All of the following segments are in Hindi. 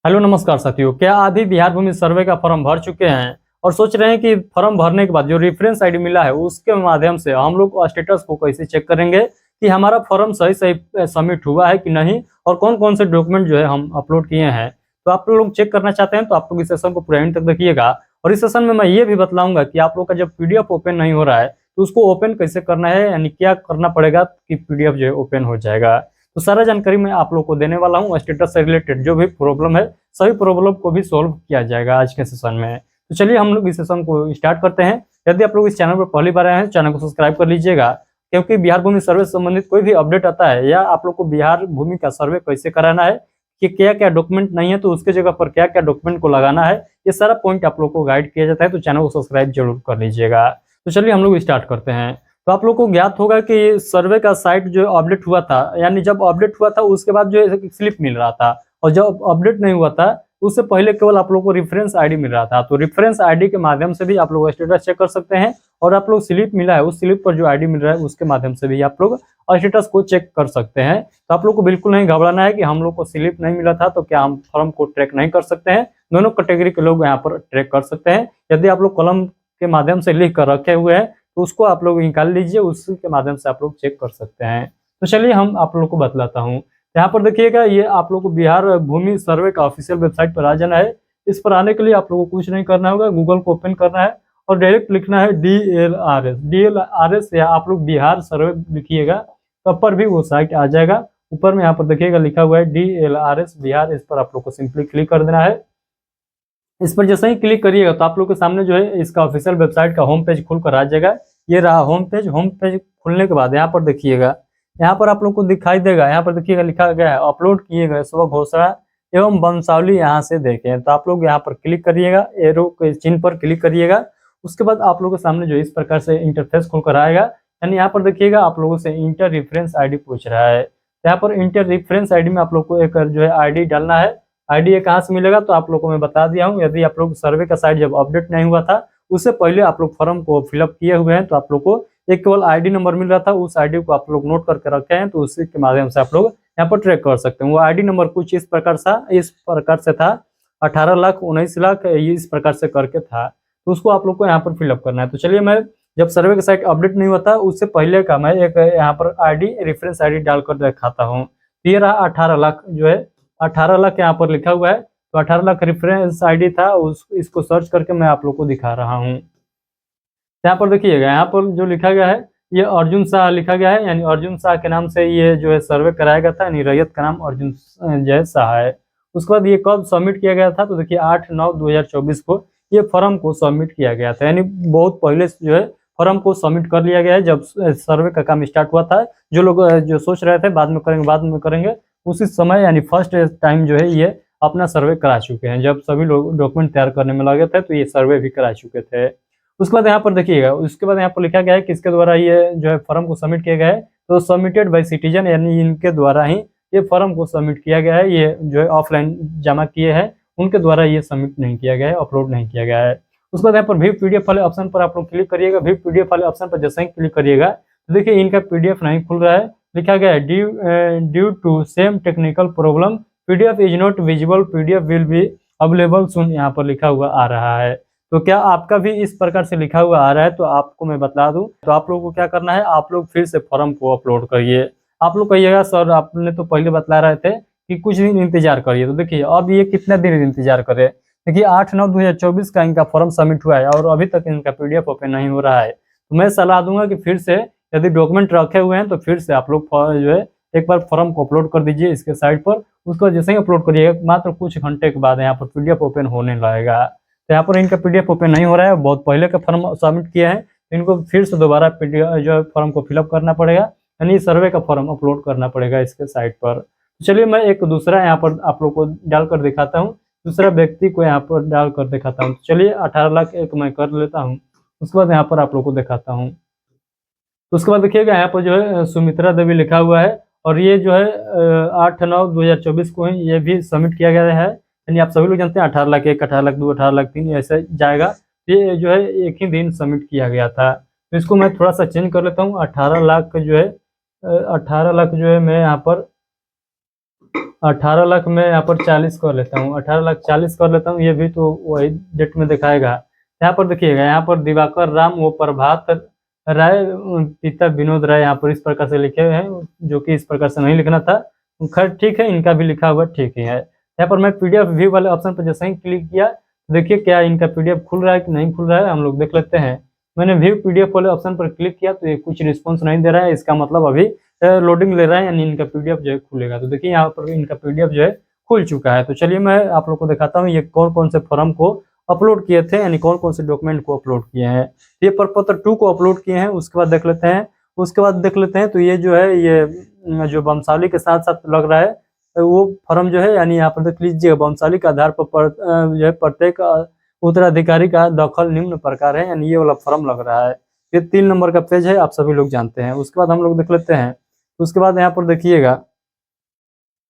हेलो नमस्कार साथियों, क्या आप भी बिहार भूमि सर्वे का फॉर्म भर चुके हैं और सोच रहे हैं कि फॉर्म भरने के बाद जो रेफरेंस आईडी मिला है उसके माध्यम से हम लोग स्टेटस को कैसे चेक करेंगे कि हमारा फॉर्म सही सही सबमिट हुआ है कि नहीं और कौन कौन से डॉक्यूमेंट जो है हम अपलोड किए हैं। तो आप लोग चेक करना चाहते हैं तो आप लोग इस सेशन को पूरा एंड तक देखिएगा। और इस सेशन में मैं ये भी बतलाऊंगा कि आप लोग का जब पीडीएफ ओपन नहीं हो रहा है तो उसको ओपन कैसे करना है, यानी क्या करना पड़ेगा कि पीडीएफ जो है ओपन हो जाएगा। तो सारा जानकारी मैं आप लोग को देने वाला हूँ। स्टेटस से रिलेटेड जो भी प्रॉब्लम है सभी प्रॉब्लम को भी सॉल्व किया जाएगा आज के सेशन में। तो चलिए हम लोग इस सेशन को स्टार्ट करते हैं। यदि आप लोग इस चैनल पर पहली बार आए हैं चैनल को सब्सक्राइब कर लीजिएगा, क्योंकि बिहार भूमि सर्वे से संबंधित कोई भी अपडेट आता है या आप लोग को बिहार भूमि का सर्वे कैसे कराना है, कि क्या क्या डॉक्यूमेंट नहीं है तो उसके जगह पर क्या क्या डॉक्यूमेंट को लगाना है, ये सारा पॉइंट आप लोग को गाइड किया जाता है। तो चैनल को सब्सक्राइब जरूर कर लीजिएगा। तो चलिए हम लोग स्टार्ट करते हैं। तो आप लोग को ज्ञात होगा कि सर्वे का साइट जो अपडेट हुआ था, यानी जब अपडेट हुआ था उसके बाद जो है स्लिप मिल रहा था, और जब अपडेट नहीं हुआ था उससे पहले केवल आप लोग को रेफरेंस आईडी मिल रहा था। तो रेफरेंस आईडी के माध्यम से भी आप लोग स्टेटस चेक कर सकते हैं, और आप लोग स्लिप मिला है उस स्लिप पर जो आईडी मिल रहा है उसके माध्यम से भी आप लोग स्टेटस को चेक कर सकते हैं। तो आप लोग को बिल्कुल नहीं घबराना है कि हम लोग को स्लिप नहीं मिला था तो क्या हम फॉर्म को ट्रैक नहीं कर सकते हैं। दोनों कैटेगरी के लोग यहाँ पर ट्रैक कर सकते हैं। यदि आप लोग कलम के माध्यम से लिख कर रखे हुए हैं तो उसको आप लोग निकाल लीजिए, उसी के माध्यम से आप लोग चेक कर सकते हैं। तो चलिए हम आप लोग को बतलाता हूँ। यहाँ पर देखिएगा, ये आप लोग को बिहार भूमि सर्वे का ऑफिशियल वेबसाइट पर आ जाना है। इस पर आने के लिए आप लोगों को कुछ नहीं करना होगा, गूगल को ओपन करना है और डायरेक्ट लिखना है DLRS या आप लोग बिहार सर्वे लिखिएगा, तब पर भी वो साइट आ जाएगा। ऊपर में यहाँ पर देखिएगा लिखा हुआ है DLRS बिहार, इस पर आप लोग को सिंपली क्लिक कर देना है। इस पर जैसे ही क्लिक करिएगा तो आप लोग के सामने जो है इसका ऑफिशियल वेबसाइट का होम पेज खुलकर आ जाएगा। ये रहा होम पेज। होम पेज खुलने के बाद यहाँ पर देखिएगा, यहाँ पर आप लोग को दिखाई देगा, यहाँ पर देखिएगा लिखा गया है अपलोड किए गए स्व घोषणा एवं वंशावली, यहाँ से देखें। तो आप लोग यहाँ पर क्लिक करिएगा, एरो के चिन्ह पर क्लिक करिएगा। उसके बाद आप लोगों के सामने जो इस प्रकार से इंटरफेस खुलकर आएगा। यानी यहाँ पर देखिएगा आप लोगों से इंटर रेफरेंस आईडी पूछ रहा है। यहाँ पर इंटर रेफरेंस आईडी में आप लोग को एक जो है आईडी डालना है। आईडी ये कहाँ से मिलेगा तो आप लोग को मैं बता दिया हूँ। यदि आप लोग सर्वे का साइट जब अपडेट नहीं हुआ था उससे पहले आप लोग फॉर्म को फिलअप किए हुए हैं तो आप लोग को एक केवल आईडी नंबर मिल रहा था, उस आईडी को आप लोग नोट करके रखे हैं। तो उसी के माध्यम से आप लोग यहाँ पर ट्रैक कर सकते हैं। वो आईडी नंबर कुछ इस प्रकार से था 18 लाख 19 लाख इस प्रकार से करके था। तो उसको आप लोग को यहाँ पर फिलअप करना है। तो चलिए, मैं जब सर्वे का साइट अपडेट नहीं हुआ था उससे पहले का मैं एक यहाँ पर आईडी रेफरेंस आईडी डालकर दिखाता हूँ। ये रहा 18 लाख जो है 18 लाख यहाँ पर लिखा हुआ है। तो 18 लाख रेफरेंस आईडी था, इसको सर्च करके मैं आप लोग को दिखा रहा हूँ। यहाँ पर देखिएगा, यहाँ पर जो लिखा गया है ये अर्जुन शाह लिखा गया है, यानी अर्जुन शाह के नाम से ये जो है सर्वे कराया गया था, यानी रैयत का नाम अर्जुन जय शाह है। उसके बाद ये कब सबमिट किया गया था तो देखिए 8/9/2024 को ये फॉर्म को सबमिट किया गया था। यानी बहुत पहले जो है फॉर्म को सबमिट कर लिया गया है। जब सर्वे का काम स्टार्ट हुआ था, जो लोग जो सोच रहे थे बाद में करेंगे उसी समय, यानी फर्स्ट टाइम जो है ये अपना सर्वे करा चुके हैं। जब सभी लोग डॉक्यूमेंट तैयार करने में लगे थे तो ये सर्वे भी करा चुके थे। उसके बाद यहाँ पर देखिएगा, उसके बाद यहाँ पर लिखा गया है किसके द्वारा ये जो है फॉर्म को सबमिट किया गया है। तो सबमिटेड बाय सिटीजन, यानी इनके द्वारा ही ये फॉर्म को सबमिट किया गया है। ये जो है ऑफलाइन जमा किए हैं, उनके द्वारा ये सबमिट नहीं किया गया है, अपलोड नहीं किया गया है। उसके बाद यहाँ पर व्यू पीडीएफ वाले ऑप्शन पर आप लोग क्लिक करिएगा। व्यू पीडीएफ वाले ऑप्शन पर जैसे ही क्लिक करिएगा तो देखिए इनका पीडीएफ नहीं खुल रहा है। लिखा गया है due to same technical problem PDF is not visible, PDF will be available soon, यहाँ पर लिखा हुआ आ रहा है। तो क्या आपका भी इस प्रकार से लिखा हुआ आ रहा है तो आपको मैं बता दूं, तो आप लोगों को क्या करना है, आप लोग फिर से फॉर्म को अपलोड करिए। आप लोग कहिएगा सर आपने तो पहले बतला रहे थे कि कुछ दिन इंतजार करिए। तो देखिए अब ये कितने दिन इंतजार करे। देखिए 8/9/2024 का इनका फॉर्म सबमिट हुआ है और अभी तक इनका पीडीएफ ओपन नहीं हो रहा है। तो मैं सलाह दूंगा कि फिर से यदि डॉक्यूमेंट रखे हुए हैं तो फिर से आप लोग जो है एक बार फॉर्म को अपलोड कर दीजिए इसके साइट पर। उसको जैसे ही अपलोड करिएगा मात्र कुछ घंटे के बाद यहाँ पर पीडीएफ ओपन होने लगेगा। तो यहाँ पर इनका पीडीएफ ओपन नहीं हो रहा है, बहुत पहले का फॉर्म सबमिट किया है, तो इनको फिर से दोबारा पीडीएफ जो है फॉर्म को फिलअप करना पड़ेगा, यानी सर्वे का फॉर्म अपलोड करना पड़ेगा इसके साइट पर। तो चलिए मैं एक दूसरा यहाँ पर आप लोग को डालकर दिखाता हूँ, दूसरा व्यक्ति को यहाँ पर डालकर दिखाता हूँ। चलिए 18 लाख एक मैं कर लेता हूँ, उसके बाद यहाँ पर आप लोग को दिखाता हूँ। उसके बाद देखिएगा यहाँ पर जो है सुमित्रा देवी लिखा हुआ है, और ये जो है 8/9/2024 को ही ये भी सबमिट किया गया है। यानी आप सभी लोग जानते हैं 18 लाख 1, 18 लाख 2, 18 लाख 3 ऐसे जाएगा। ये जो है एक ही दिन सबमिट किया गया था। तो इसको मैं थोड़ा सा चेंज कर लेता हूँ। 18 लाख जो है 18 लाख जो है मैं यहाँ पर 18 लाख में यहाँ पर 40 कर लेता हूँ, 18 लाख 40 कर लेता हूँ, ये भी तो वही डेट में दिखाएगा। यहाँ पर देखिएगा, यहाँ पर दिवाकर राम वो प्रभात राय पिता विनोद राय यहाँ पर इस प्रकार से लिखे हुए हैं, जो कि इस प्रकार से नहीं लिखना था। खैर ठीक है, इनका भी लिखा हुआ ठीक ही है। यहाँ पर मैं पीडीएफ व्यू वाले ऑप्शन पर जैसे ही क्लिक किया, देखिए क्या इनका पीडीएफ खुल रहा है कि नहीं खुल रहा है, हम लोग देख लेते हैं। मैंने व्यू पीडीएफ वाले ऑप्शन पर क्लिक किया तो ये कुछ रिस्पॉन्स नहीं दे रहा है, इसका मतलब अभी लोडिंग ले रहा है, यानी इनका पीडीएफ जो है खुलेगा। तो देखिए यहाँ पर इनका पीडीएफ जो है खुल चुका है। तो चलिए मैं आप लोग को दिखाता हूँ ये कौन कौन से फॉर्म को अपलोड किए थे, यानी कौन कौन से डॉक्यूमेंट को अपलोड किए हैं। ये प्रपत्र 2 को अपलोड किए हैं, उसके बाद देख लेते हैं। तो ये जो है, ये जो वंशावली के साथ साथ लग रहा है वो फॉर्म जो है, यानी यहाँ पर देख लीजिए वंशावली के आधार पर जो है प्रत्येक उत्तराधिकारी का दखल निम्न प्रकार है, यानी ये वाला फॉर्म लग रहा है। ये 3 नंबर का पेज है, आप सभी लोग जानते हैं। उसके बाद हम लोग देख लेते हैं। उसके बाद यहाँ पर देखिएगा,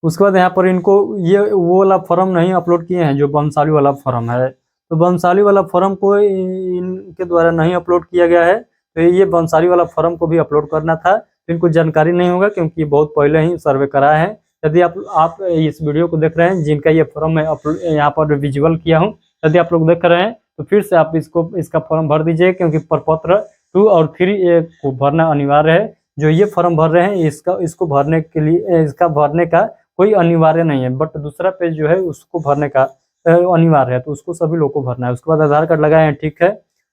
उसके बाद यहाँ पर इनको ये वो वाला फॉर्म नहीं अपलोड किए हैं जो वंशावली वाला फॉर्म है। तो वंशावली वाला फॉर्म को इनके द्वारा नहीं अपलोड किया गया है, तो ये वंशावली वाला फॉर्म को भी अपलोड करना था। तो इनको जानकारी नहीं होगा क्योंकि ये बहुत पहले ही सर्वे कराया है। यदि आप इस वीडियो को देख रहे हैं जिनका ये फॉर्म मैं यहाँ पर विजुअल किया हूँ, यदि आप लोग देख रहे हैं तो फिर से आप इसका फॉर्म भर दीजिए, क्योंकि प्रपत्र 2 और 3 को भरना अनिवार्य है। जो ये फॉर्म भर रहे हैं इसको भरने के लिए, इसका भरने का कोई अनिवार्य नहीं है, बट दूसरा पेज जो है उसको भरने का अनिवार्य है, तो उसको सभी लोग को भरना है। उसके बाद आधार कार्ड लगाए हैं, ठीक है।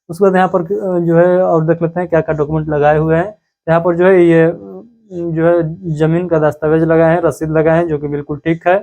उसके बाद यहाँ पर जो है और देख लेते हैं क्या क्या डॉक्यूमेंट लगाए हुए हैं। यहाँ पर जो है ये जो है जमीन का दस्तावेज लगाए हैं, रसीद लगाए हैं, जो कि बिल्कुल ठीक है।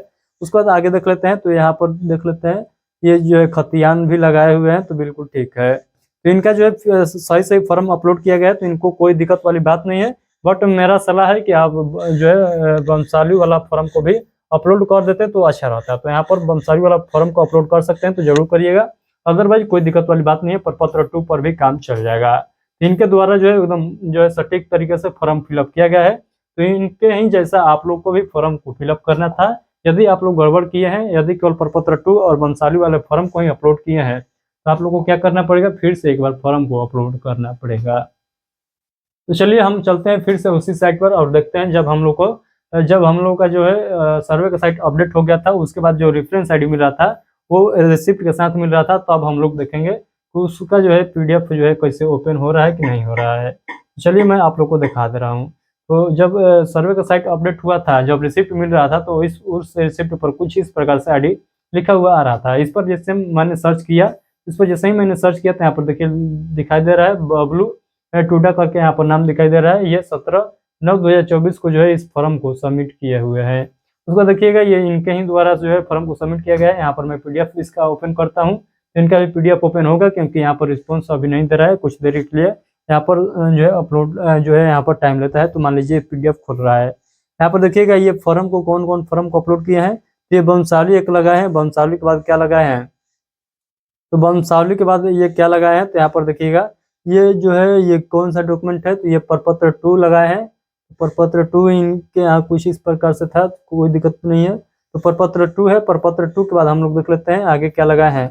उसके बाद आगे देख लेते हैं, तो यहाँ पर देख लेते हैं ये जो है खतियान भी लगाए हुए हैं, तो बिल्कुल ठीक है। तो इनका जो है सही सही फॉर्म अपलोड किया गया है, तो इनको कोई दिक्कत वाली बात नहीं है। बट मेरा सलाह है कि आप जो है वंशावली वाला फॉर्म को भी अपलोड कर देते तो अच्छा रहता है। तो यहाँ पर वंशावली वाला फॉर्म को अपलोड कर सकते हैं, तो जरूर करिएगा। अदरवाइज कोई दिक्कत वाली बात नहीं है, प्रपत्र 2 पर भी काम चल जाएगा। इनके द्वारा जो है एकदम जो है सटीक तरीके से फॉर्म फिलअप किया गया है। तो इनके ही जैसा आप लोग को भी फॉर्म को फिलअप करना था। यदि आप लोग गड़बड़ किए हैं, यदि केवल प्रपत्र 2 और वंशावली वाले फॉर्म को ही अपलोड किए हैं, तो आप लोग को क्या करना पड़ेगा, फिर से एक बार फॉर्म को अपलोड करना पड़ेगा। तो चलिए हम चलते हैं फिर से उसी साइट पर और देखते हैं जब हम लोग का जो है सर्वे का साइट अपडेट हो गया था, उसके बाद जो रेफरेंस आईडी मिल रहा था वो रिसिप्ट के साथ मिल रहा था, तो अब हम लोग देखेंगे तो उसका जो है पीडीएफ जो है कैसे ओपन हो रहा है कि नहीं हो रहा है। चलिए मैं आप लोग को दिखा दे रहा हूँ। तो जब सर्वे का साइट अपडेट हुआ था, जब रिसिप्ट मिल रहा था, तो उस रिसिप्ट पर कुछ इस प्रकार से आईडी लिखा हुआ आ रहा था। इस पर जैसे मैंने सर्च किया, इस पर जैसे ही मैंने सर्च किया तो यहाँ पर देखिए दिखाई दे रहा है बबलू टूडा करके यहाँ पर नाम दिखाई दे रहा है। ये 17/9/2024 को जो है इस फॉर्म को सबमिट किए हुए हैं। उसको देखिएगा ये इनके ही द्वारा जो है फॉर्म को सबमिट किया गया है। यहाँ पर मैं पीडीएफ इसका ओपन करता हूँ, इनका भी पीडीएफ ओपन होगा, क्योंकि यहाँ पर रिस्पॉन्स अभी नहीं दे रहा है कुछ देर के लिए। यहाँ पर जो है अपलोड जो है यहाँ पर टाइम लेता है। तो मान लीजिए पीडीएफ खुल रहा है। यहाँ पर देखिएगा ये फॉर्म को कौन कौन फॉर्म को अपलोड किए हैं। ये वंशावली एक लगाए हैं, वंशावली के बाद क्या लगाए हैं, तो वंशावली के बाद ये क्या लगाए हैं, तो यहाँ पर देखिएगा ये जो है ये कौन सा डॉक्यूमेंट है, तो ये प्रपत्र 2 लगाए हैं। प्रपत्र 2 इनके यहाँ कुछ इस प्रकार से था, कोई दिक्कत नहीं है। तो प्रपत्र 2 है, प्रपत्र 2 के बाद हम लोग देख लेते हैं आगे क्या लगाए हैं।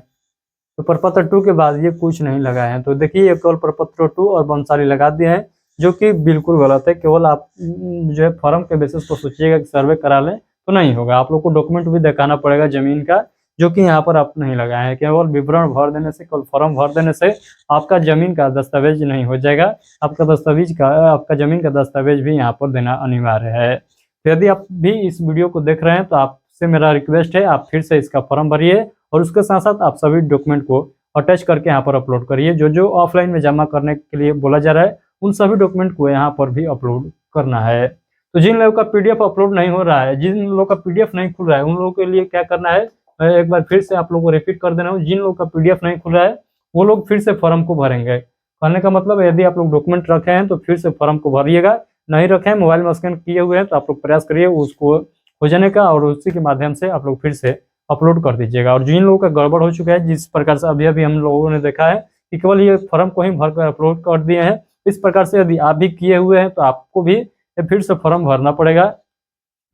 तो प्रपत्र 2 के बाद ये कुछ नहीं लगाए हैं। तो देखिए ये केवल प्रपत्र 2 और वंशावली लगा दिए हैं, जो कि बिल्कुल गलत है। केवल आप जो है फॉर्म के बेसिस पर सोचिएगा कि सर्वे करा लें, तो नहीं होगा। आप लोग को डॉक्यूमेंट भी दिखाना पड़ेगा जमीन का, जो कि यहाँ पर आप नहीं लगाए हैं। केवल विवरण भर देने से, केवल फॉर्म भर देने से आपका जमीन का दस्तावेज नहीं हो जाएगा। आपका जमीन का दस्तावेज भी यहाँ पर देना अनिवार्य है। तो यदि आप भी इस वीडियो को देख रहे हैं तो आपसे मेरा रिक्वेस्ट है, आप फिर से इसका फॉर्म भरिए और उसके साथ साथ आप सभी डॉक्यूमेंट को अटैच करके यहाँ पर अपलोड करिए। जो जो ऑफलाइन में जमा करने के लिए बोला जा रहा है, उन सभी डॉक्यूमेंट को यहाँ पर भी अपलोड करना है। तो जिन लोगों का पीडीएफ अपलोड नहीं हो रहा है, जिन लोगों का पीडीएफ नहीं खुल रहा है, उन लोगों के लिए क्या करना है, मैं एक बार फिर से आप लोगों को रिपीट कर देना हूँ। जिन लोगों का पीडीएफ नहीं खुल रहा है वो लोग फिर से फॉर्म को भरेंगे। कहने का मतलब यदि आप लोग डॉक्यूमेंट रखे हैं तो फिर से फॉर्म को भरिएगा, नहीं रखे हैं मोबाइल में स्कैन किए हुए हैं तो आप लोग प्रयास करिए उसको हो जाने का, और उसी के माध्यम से आप लोग फिर से अपलोड कर दीजिएगा। और जिन लोगों का गड़बड़ हो चुका है, जिस प्रकार से अभी अभी हम लोगों ने देखा है कि केवल ये फॉर्म को ही भर कर अपलोड कर दिए हैं, इस प्रकार से यदि आप भी किए हुए हैं तो आपको भी फिर से फॉर्म भरना पड़ेगा।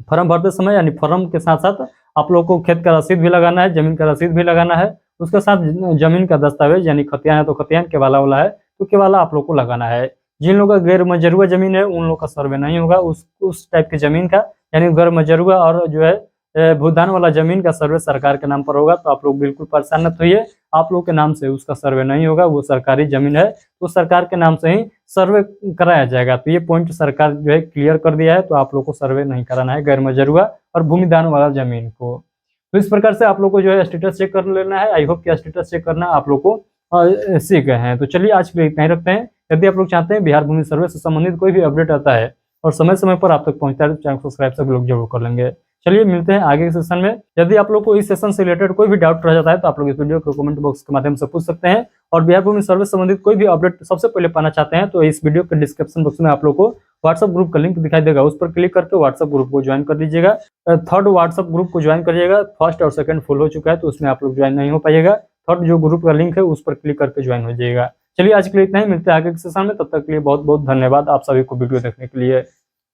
फॉर्म भरते समय यानी फॉर्म के साथ साथ आप लोग को खेत का रसीद भी लगाना है, जमीन का रसीद भी लगाना है, उसके साथ जमीन का दस्तावेज यानी खतियान है तो खतियान के वाला वाला है तो के वाला आप लोग को लगाना है। जिन लोगों का गैर मजरूआ जमीन है उन लोग का सर्वे नहीं होगा उस टाइप की जमीन का, यानी गैर मजरूआ और जो है भूदान वाला जमीन का सर्वे सरकार के नाम पर होगा, तो आप लोग बिल्कुल परेशान मत होइए। आप लोग के नाम से उसका सर्वे नहीं होगा, वो सरकारी जमीन है तो सरकार के नाम से ही सर्वे कराया जाएगा। तो ये पॉइंट सरकार जो है क्लियर कर दिया है, तो आप लोग को सर्वे नहीं कराना है गैर मजरूआ और भूमिदान वाला जमीन को। तो इस प्रकार से आप लोग को जो है स्टेटस चेक कर लेना है। आई होप कि स्टेटस चेक करना आप लोग को सीख गए हैं। तो चलिए आज के लिए इतना ही रखते हैं। यदि आप लोग चाहते हैं बिहार भूमि सर्वे से संबंधित कोई भी अपडेट आता है और समय समय पर आप तक पहुंचता है, तो चैनल को सब्सक्राइब सभी लोग जरूर कर लेंगे। चलिए मिलते हैं आगे के सेशन में। यदि आप लोग को इस सेशन से रिलेटेड कोई भी डाउट रह जाता है, तो आप लोग इस वीडियो को कमेंट बॉक्स के माध्यम से पूछ सकते हैं। और बिहार भूमि सर्वे से संबंधित कोई भी अपडेट सबसे पहले पाना चाहते हैं, तो इस वीडियो के डिस्क्रिप्शन बॉक्स में आप लोग को व्हाट्सएप ग्रुप का लिंक दिखाई देगा, उस पर क्लिक करके व्हाट्सएप ग्रुप को ज्वाइन कर लीजिएगा। थर्ड व्हाट्सएप ग्रुप को ज्वाइन करिएगा। फर्स्ट और सेकंड फुल हो चुका है, तो उसमें आप लोग ज्वाइन नहीं हो पाइएगा। थर्ड जो ग्रुप का लिंक है उस पर क्लिक करके ज्वाइन हो जाइएगा। चलिए आज के लिए इतना ही, मिलते हैं आगे के सेशन में। तब तक के लिए बहुत बहुत धन्यवाद आप सभी को वीडियो देखने के लिए।